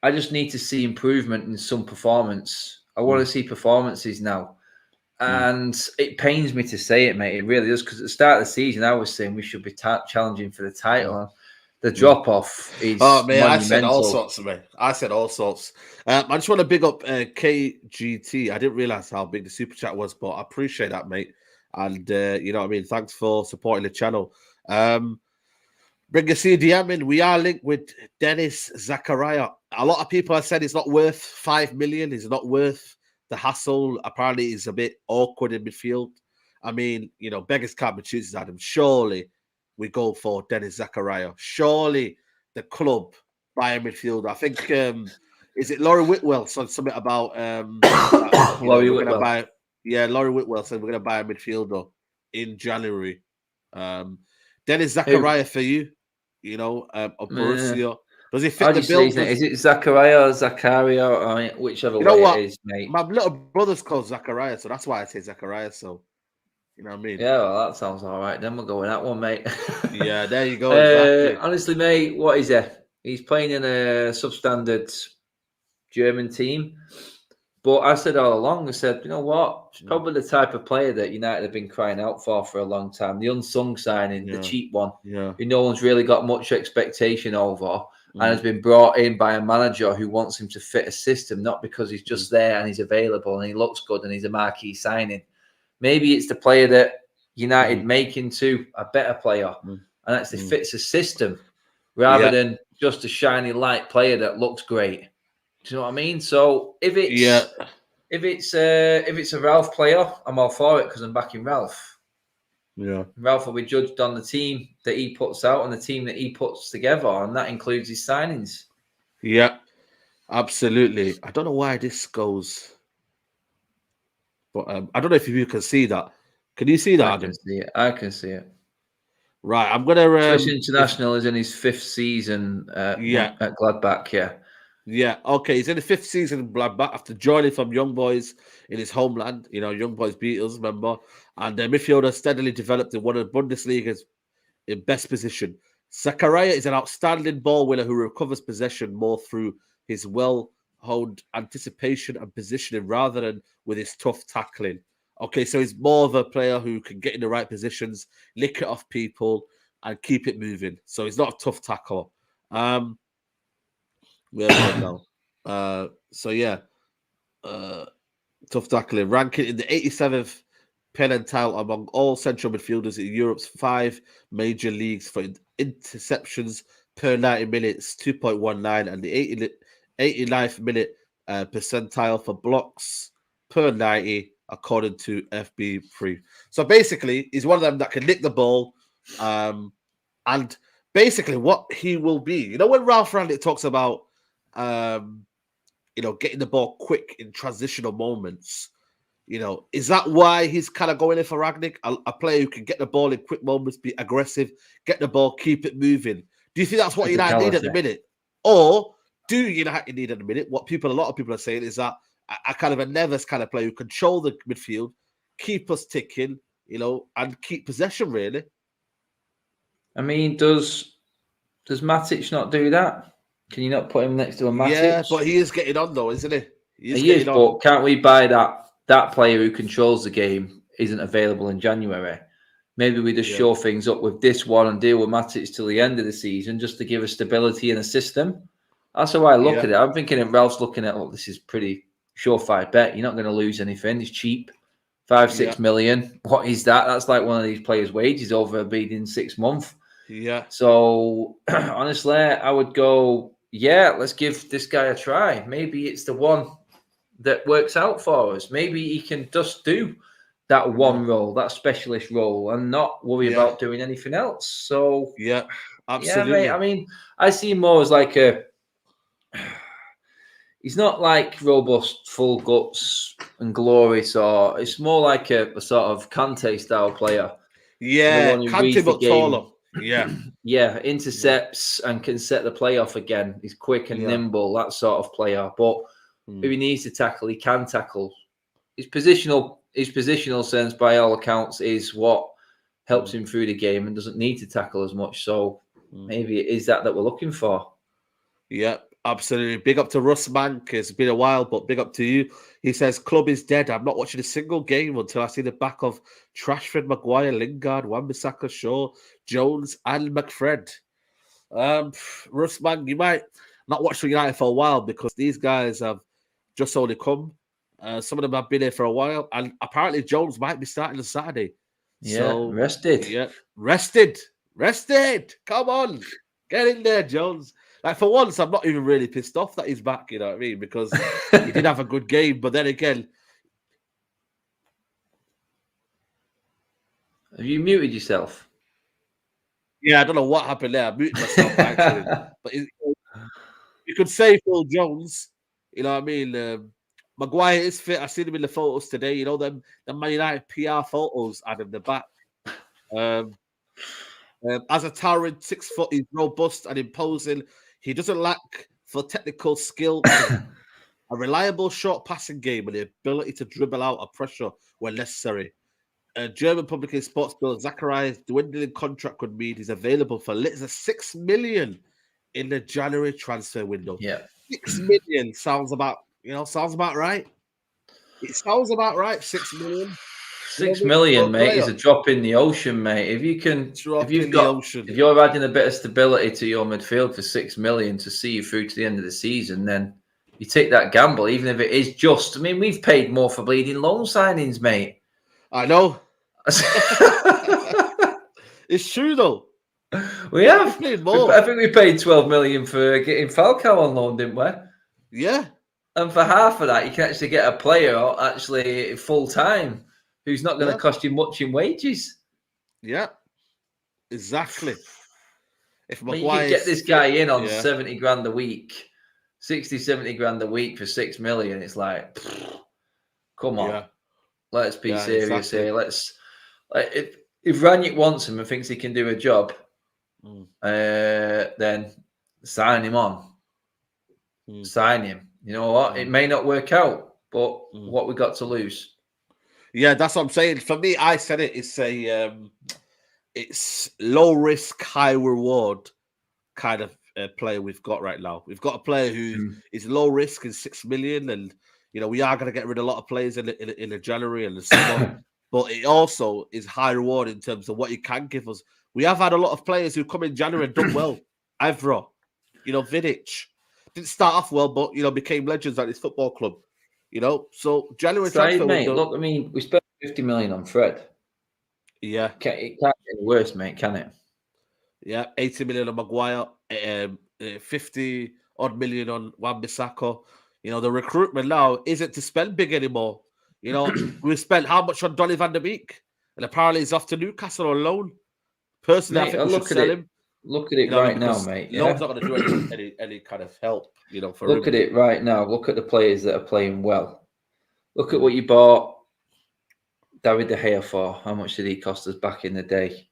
I just need to see improvement in some performance. I want to see performances now. And it pains me to say it, mate. It really does, because at the start of the season, I was saying we should be challenging for the title. The drop-off is monumental. I said all sorts, mate. I said all sorts. I just want to big up KGT. I didn't realise how big the super chat was, but I appreciate that, mate. And, you know what I mean? Thanks for supporting the channel. Bring a CDM in. We are linked with Dennis Zakaria. A lot of people have said it's not worth 5 million. It's not worth the hassle. Apparently, it's a bit awkward in midfield. I mean, you know, beggars can't be choosers, Adam. Surely we go for Dennis Zakaria. Surely the club buy a midfielder. I think, is it Laurie Whitwell said something about Laurie Whitwell. Laurie Whitwell said we're going to buy a midfielder in January. Dennis Zakaria for you, you know, of Borussia. Does he fit the bill? Is it Zakaria or Zakaria, or whichever way it is, mate? My little brother's called Zakaria, so that's why I say Zakaria. So, you know what I mean? Yeah, well, that sounds all right. Then we'll go with that one, mate. Yeah, there you go. Exactly. Honestly, mate, what is it? He's playing in a substandard German team. But I said all along, I said, you know what? It's probably the type of player that United have been crying out for a long time. The unsung signing, the cheap one, who no one's really got much expectation over, and has been brought in by a manager who wants him to fit a system, not because he's just there and he's available and he looks good and he's a marquee signing. Maybe it's the player that United make into a better player and actually fits a system rather than just a shiny light player that looks great. Do you know what I mean? So if it's a Ralph player, I'm all for it because I'm backing Ralph. Yeah, Ralph will be judged on the team that he puts out and the team that he puts together, and that includes his signings. Yeah, absolutely. I don't know why this goes, but I don't know if you can see that. Can you see that, Adam? I can see it. Right, I'm gonna. Swiss International is in his 5th season. At Gladbach. Yeah, okay. He's in the 5th season in Gladbach after joining from Young Boys in his homeland. You know, Young Boys beat us, remember? And the midfielder steadily developed in one of the Bundesliga's best position. Zakaria is an outstanding ball winner who recovers possession more through his well-honed anticipation and positioning rather than with his tough tackling. Okay, so he's more of a player who can get in the right positions, lick it off people, and keep it moving. So he's not a tough tackler. Tough tackling. Ranking in the 87th percentile among all central midfielders in Europe's 5 major leagues for interceptions per 90 minutes, 2.19, and the 89th minute percentile for blocks per 90, according to FB3. So basically, he's one of them that can nick the ball, and basically what he will be. You know, when Ralph Rangnick talks about you know, getting the ball quick in transitional moments. You know, is that why he's kind of going in for Rangnick? A player who can get the ball in quick moments, be aggressive, get the ball, keep it moving. Do you think that's what United need at the minute? Or do United need at the minute? What a lot of people are saying is that a kind of a Neves kind of player who control the midfield, keep us ticking, you know, and keep possession, really. I mean, does Matic not do that? Can you not put him next to a Matic? Yeah, but he is getting on though, isn't he? He is, but can't we buy that player who controls the game isn't available in January? Maybe we just show things up with this one and deal with Matic till the end of the season just to give us stability in the system. That's how I look at it. I'm thinking if Ralph's looking at, this is pretty surefire bet. You're not going to lose anything. It's cheap. 5-6 million. What is that? That's like one of these players' wages over a beat in 6 months. Yeah. So honestly, I would go yeah, let's give this guy a try. Maybe it's the one that works out for us. Maybe he can just do that one role, that specialist role, and not worry about doing anything else. So, Yeah, yeah, mate. absolutely. I mean, I see him more as like a. He's not like robust, full guts and glorious, or it's more like a sort of Kante style player. The Yeah, one who Kante reads the but game, taller. Yeah, yeah, intercepts and can set the play off again. He's quick and yeah. nimble, that sort of player. But Mm. if he needs to tackle, he can tackle. His positional sense, by all accounts, is what helps him through the game and doesn't need to tackle as much. So maybe it is that we're looking for. Yeah, absolutely. Big up to Russ Mank. It's been a while, but big up to you. He says, Club is dead. I'm not watching a single game until I see the back of Trashford, Maguire, Lingard, Wan-Bissaka, Shaw, Jones, and McFred. Russ Mank, you might not watch for United for a while because these guys have just only come. Some of them have been here for a while, and apparently Jones might be starting on Saturday. Yeah, So, rested. yeah, rested. Come on, get in there, Jones. Like for once, I'm not even really pissed off that he's back. You know what I mean? Because he did have a good game, but then again, Have you muted yourself? yeah, I don't know what happened there. I muted myself by accident, but you could say Phil Jones. You know what I mean? Maguire is fit. I seen him in the photos today. You know them Man United PR photos had him the back. As a towering 6 foot, he's robust and imposing. He doesn't lack for technical skill, a reliable short passing game, and the ability to dribble out of pressure when necessary. German public sports bill Zachariah's dwindling contract could mean he's available for little as 6 million in the January transfer window. Yeah. 6 million sounds about right. It sounds about right. 6 million. 6 million, mate, is a drop in the ocean, mate. If you're adding a bit of stability to your midfield for 6 million to see you through to the end of the season, then you take that gamble, even if it is just. I mean, we've paid more for bleeding loan signings, mate. I know. It's true though. We have. More. I think we paid 12 million for getting Falcao on loan, didn't we? Yeah. And for half of that, you can actually get a player actually full time who's not going to cost you much in wages. Yeah. Exactly. If you could get this guy in on 70 grand a week, 60, 70 grand a week for 6 million, it's like, come on. Let's be serious here. If Ranić wants him and thinks he can do a job, then sign him on. Sign him. You know what? It may not work out, but what we got to lose? Yeah, that's what I'm saying. For me, I said it. It's low risk, high reward kind of player we've got right now. We've got a player who is low risk and 6 million, and we are going to get rid of a lot of players in the January and the summer. But it also is high reward in terms of what he can give us. We have had a lot of players who come in January and done well. Evra, Vidic didn't start off well, but became legends at his football club. So January transfer window. Look, I mean, we spent 50 million on Fred. Yeah, it can't get any worse, mate, can it? Yeah, 80 million on Maguire, 50 odd million on Wan-Bissaka. The recruitment now isn't to spend big anymore. We spent how much on Donny van der Beek, and apparently he's off to Newcastle on loan. Personally, I think we should sell him. Look at it right now, mate. Loan's not going to do any kind of help. For look at it right now. Look at the players that are playing well. Look at what you bought David De Gea for. How much did he cost us back in the day?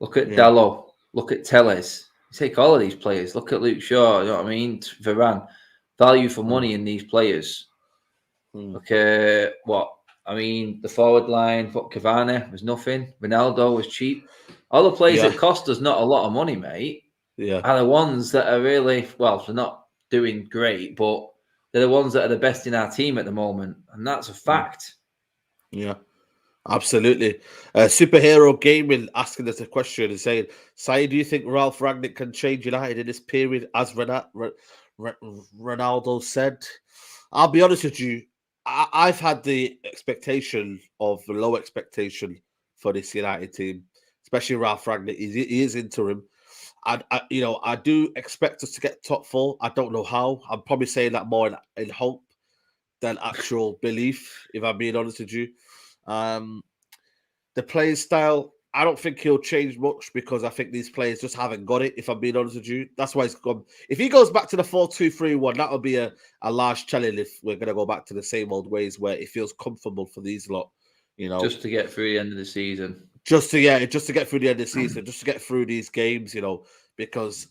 Look at Dialo. Look at Telles. You take all of these players. Look at Luke Shaw. You know what I mean? Varane. Value for money in these players. Okay, the forward line, Cavani was nothing. Ronaldo was cheap. All the players that cost us not a lot of money, mate, are the ones that are really, they're not doing great, but they're the ones that are the best in our team at the moment. And that's a fact. Yeah. Absolutely. Superhero Gaming asking us a question and saying, Sai, do you think Ralph Rangnick can change United in this period, as Ronaldo said? I'll be honest with you. I've had the expectation of the low expectation for this United team, especially Ralph Rangnick. He is interim. I do expect us to get top 4. I don't know how. I'm probably saying that more in hope than actual belief, if I'm being honest with you. The playing style, I don't think he'll change much because I think these players just haven't got it, if I'm being honest with you. That's why he's gone. If he goes back to the 4-2-3-1, that'll be a large challenge if we're going to go back to the same old ways where it feels comfortable for these lot, Just to get through the end of the season. Just to get through the end of the season, just to get through these games, because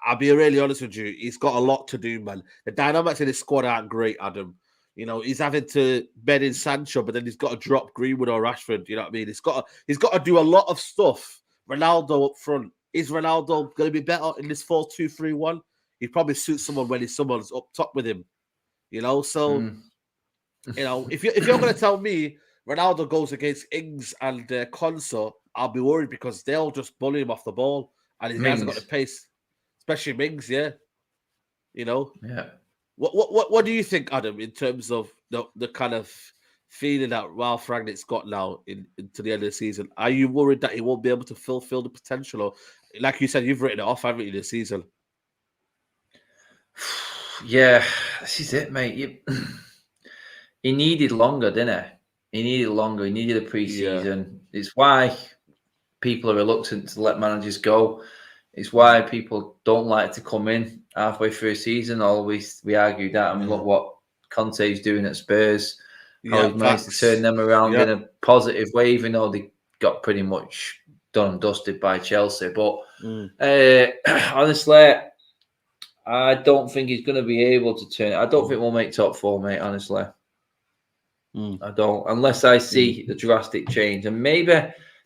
I'll be really honest with you, he's got a lot to do, man. The dynamics in his squad aren't great, Adam. He's having to bed in Sancho, but then he's got to drop Greenwood or Rashford. You know what I mean? He's got to do a lot of stuff. Ronaldo up front. Is Ronaldo going to be better in this 4-2-3-1? He probably suits someone when someone's up top with him. So if you're going to tell me Ronaldo goes against Ings and Konsa, I'll be worried because they'll just bully him off the ball, and he hasn't got the pace, especially Mings. Yeah. Yeah. What do you think, Adam, in terms of the kind of feeling that Ralph Rangnick's got now into the end of the season? Are you worried that he won't be able to fulfill the potential? Or, like you said, you've written it off, haven't you, this season? Yeah, this is it, mate. He needed longer, didn't he? He needed longer. He needed a pre-season. Yeah. It's why people are reluctant to let managers go. It's why people don't like to come in halfway through a season. Always we argue that. I mean, look what Conte's doing at Spurs. How he's managed to turn them around in a positive way, even though they got pretty much done and dusted by Chelsea. But honestly, I don't think he's going to be able to turn it. I don't think we'll make top 4, mate, honestly. I don't. Unless I see the drastic change. And maybe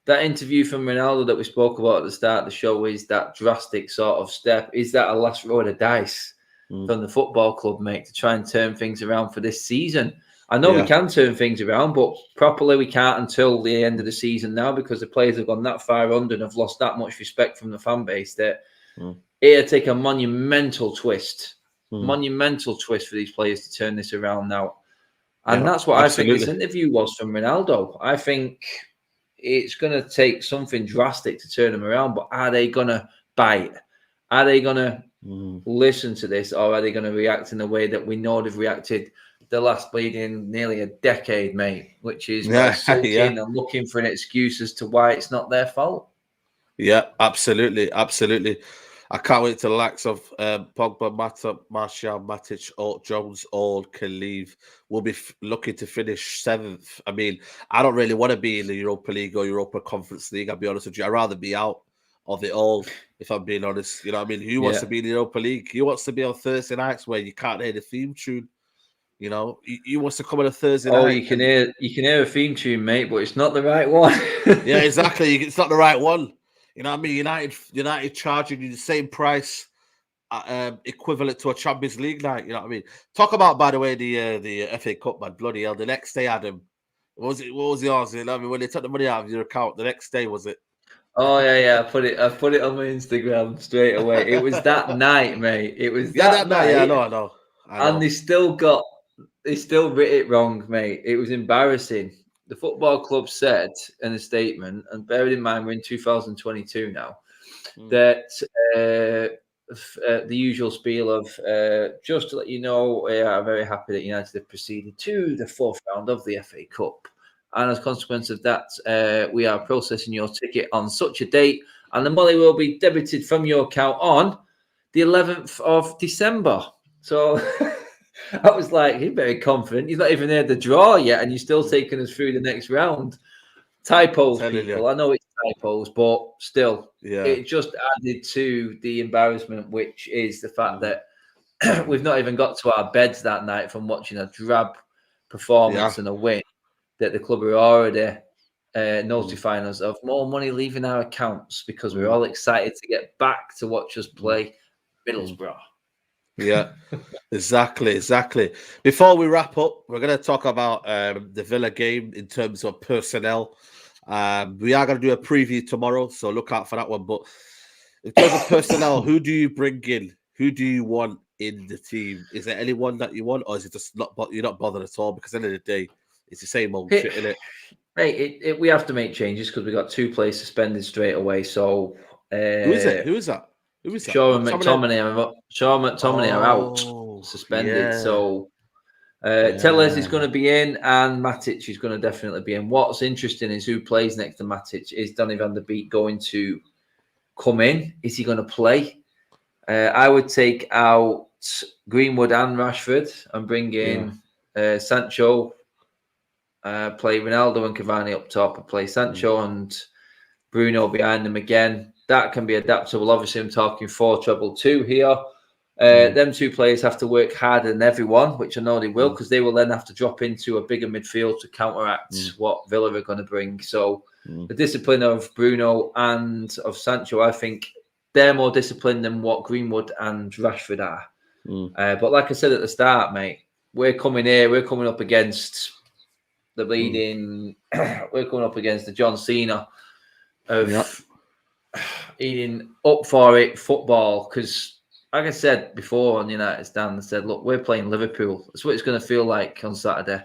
that interview from Ronaldo that we spoke about at the start of the show is that drastic sort of step. Is that a last roll of the dice from the football club, mate, to try and turn things around for this season? I know we can turn things around, but properly we can't until the end of the season now because the players have gone that far under and have lost that much respect from the fan base that it'll take a monumental twist for these players to turn this around now. And that's what I think this interview was from Ronaldo. I think it's going to take something drastic to turn them around, but are they going to bite? Are they going to listen to this, or are they going to react in the way that we know they've reacted the last bleeding nearly a decade, mate, which is sulking and looking for an excuse as to why it's not their fault? Yeah, absolutely. I can't wait till the likes of Pogba, Mata, Martial, Matic, Jones all can leave. We'll be looking to finish 7th. I mean, I don't really want to be in the Europa League or Europa Conference League, I'll be honest with you. I'd rather be out of it all, if I'm being honest. You know what I mean? Who wants to be in the Europa League? Who wants to be on Thursday nights where you can't hear the theme tune? He wants to come on a Thursday night. You can hear a theme tune, mate, but it's not the right one. Yeah, exactly. It's not the right one. You know what I mean? United charging you the same price, equivalent to a Champions League night. You know what I mean? Talk about, by the way, the FA Cup, man. Bloody hell! The next day, Adam, what was yours? You know what I mean? When they took the money out of your account, the next day was it? Oh yeah. I put it on my Instagram straight away. It was that night, mate. It was that night. Yeah, I know. And they still writ it wrong, mate. It was embarrassing. The football club said in a statement, and bear in mind we're in 2022 now, that the usual spiel of just to let you know, I'm very happy that United have proceeded to the 4th round of the FA Cup. And as a consequence of that, we are processing your ticket on such a date, and the money will be debited from your account on the 11th of December. So I was like, he's very confident. He's not even had the draw yet, and you're still taking us through the next round. Typos, people. I know it's typos, but still, it just added to the embarrassment, which is the fact that we've not even got to our beds that night from watching a drab performance and a win, that the club are already notifying us of more money leaving our accounts because we're all excited to get back to watch us play Middlesbrough. Yeah, exactly. Before we wrap up, we're going to talk about the Villa game in terms of personnel. We are going to do a preview tomorrow, so look out for that one. But in terms of personnel, who do you bring in? Who do you want in the team? Is there anyone that you want, or is it just you're not bothered at all? Because at the end of the day, it's the same old shit, isn't it? Mate, we have to make changes because we got 2 players suspended straight away. So who is it? Who is that? Who is that? Shaw and McTominay are out, suspended. Yeah. So Telles is going to be in, and Matic is going to definitely be in. What's interesting is who plays next to Matic. Is Donny van der Beek going to come in? Is he going to play? I would take out Greenwood and Rashford and bring in Sancho, play Ronaldo and Cavani up top, and play Sancho and Bruno behind them again. That can be adaptable. Obviously, I'm talking 4-2-2 here. Them two players have to work harder than everyone, which I know they will, because they will then have to drop into a bigger midfield to counteract what Villa are going to bring. So the discipline of Bruno and of Sancho, I think they're more disciplined than what Greenwood and Rashford are. But like I said at the start, mate, we're coming up against the bleeding, we're coming up against the John Cena of eating up for it football, because like I said before on United Stand, I said, look, we're playing Liverpool. That's what it's going to feel like on Saturday.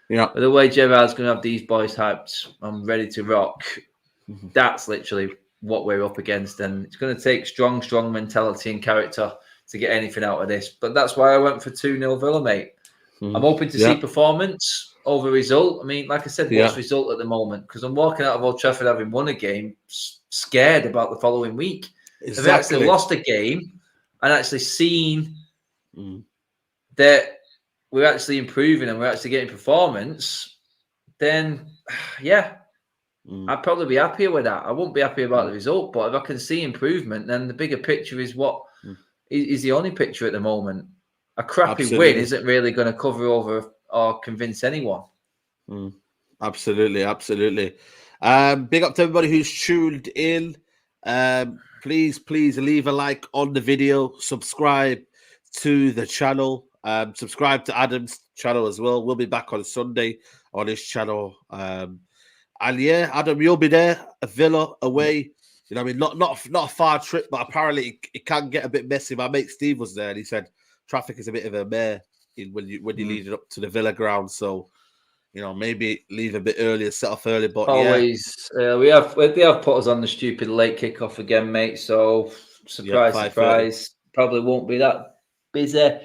Yeah. But the way Gerrard's going to have these boys hyped, I'm ready to rock. That's literally what we're up against. And it's going to take strong mentality and character to get anything out of this. But that's why I went for 2-0 Villa, mate. I'm hoping to see performance over result. I mean, like I said, what's result at the moment? Because I'm walking out of Old Trafford having won a game, scared about the following week. Exactly. If they actually lost a game and actually seen that we're actually improving and we're actually getting performance, then I'd probably be happier with that. I won't be happy about the result, but if I can see improvement, then the bigger picture is what is the only picture at the moment. A crappy win isn't really going to cover over or convince anyone. Absolutely. Big up to everybody who's tuned in. Please leave a like on the video. Subscribe to the channel. Subscribe to Adam's channel as well. We'll be back on Sunday on his channel. And yeah, Adam, you'll be there. A Villa away. You know what I mean? Not a far trip, but apparently it can get a bit messy. My mate Steve was there and he said traffic is a bit of a mare when you lead it up to the Villa ground. So, you know, maybe leave a bit earlier, set off early. But always, they have put us on the stupid late kickoff again, mate. So surprise, probably won't be that busy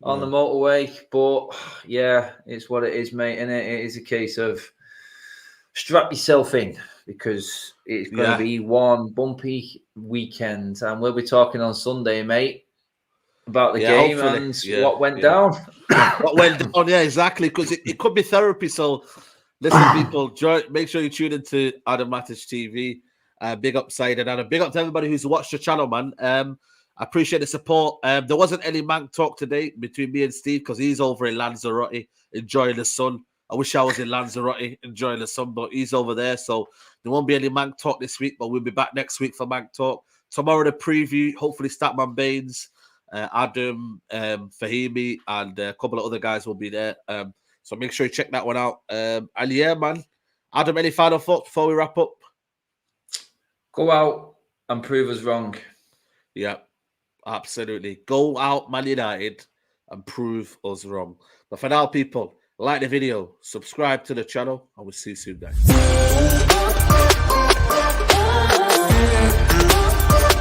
on the motorway. But yeah, it's what it is, mate. And it is a case of strap yourself in, because it's going to be one bumpy weekend, and we'll be talking on Sunday, mate, about the game and what went down. What went down, exactly, because it could be therapy. So listen, people, make sure you tune into Adam Matic TV. Big up Side and Adam. Big up to everybody who's watched the channel, man. I appreciate the support. There wasn't any Mank talk today between me and Steve because he's over in Lanzarote enjoying the sun. I wish I was in Lanzarote enjoying the sun, but he's over there. So there won't be any Mank talk this week, but we'll be back next week for Mank talk. Tomorrow, the preview, hopefully Statman Baines, Adam, Fahimi, and a couple of other guys will be there. So make sure you check that one out. And yeah, man. Adam, any final thoughts before we wrap up? Go out and prove us wrong. Yeah, absolutely. Go out, Man United, and prove us wrong. But for now, people, like the video, subscribe to the channel, and we'll see you soon, guys.